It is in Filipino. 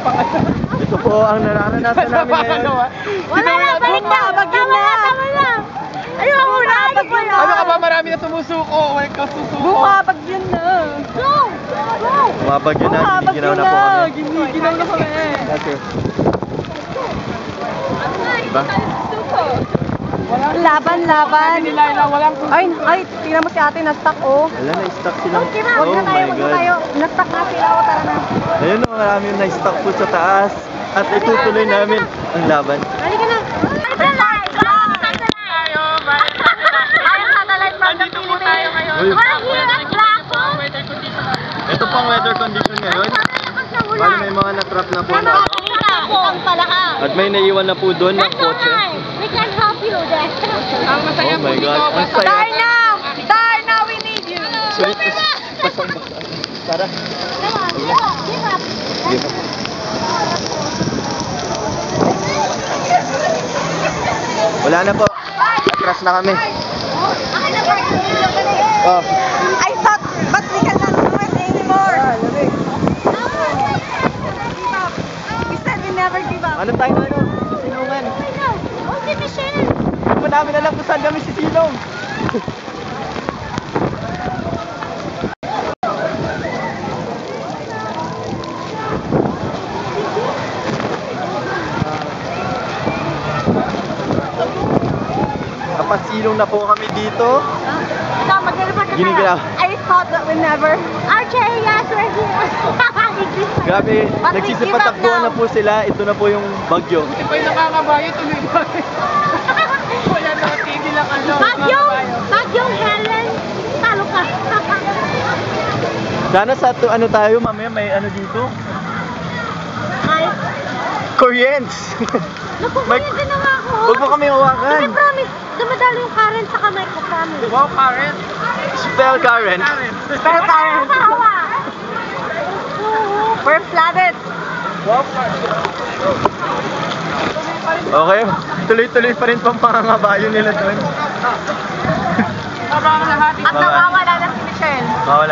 Ito po ang nararanasan namin ngayon. Wala na, balik na! Tama na! Ayun muna! Ano ka ba? Marami na sumusuko. Wala ka susuko. Bumabagyo na! Go! Go! Bumabagyo na, giniginaw na po kami. Giniginaw na kami. Okay. Diba? Laban! Ay, tingnan mo si ate, na-stuck oh. Wala, na-stuck sila. Oh my God. Na-stuck na sila, tara na. Ayun o, marami yung na-stuck po sa taas. At itutuloy namin ang laban. Halika na! Ito po ang weather condition ngayon. Bali may mga na-trap na po na. At may naiwan na po doon ng kotse. We can help you there. Ang masaya Oh po my dito. God, ang saya. Darna, we need you. Sulit is pasang-basa. Tara. Give up. Give up. Wala na po. Atras na kami. Oh. I thought, but we cannot do it anymore. We said we never give up. Ano tayo na ano? Silungan. Oh, si Michelle. Hindi pa namin alam kung saan kami sisilong. Kapasilong na po kami dito. Ginigalaw. I thought that we never. RJ, yes, we're here. Grabe, But we nagsisipatakbuhan give na up po sila. Ito na po yung bagyo. Kasi pa yung nakakabayo, tuloy ba? Wala na, TV lang ano. Bagyong Helen, talo ka. Sana sa ano tayo, mamaya may ano dito? Ay, Koreans! naku, kaya ginawa ko. Huwag mo kami Kasi hawakan. promise, dumadalo yung current sa kamay ko, promise. Wow, Karen. Spell Karen. Pero current. We're flooded. Wow, Karen. Okay, tuloy-tuloy pa rin pang pangangabayo nila doon. Habang lahat. At nawawala na si Michelle. Mawala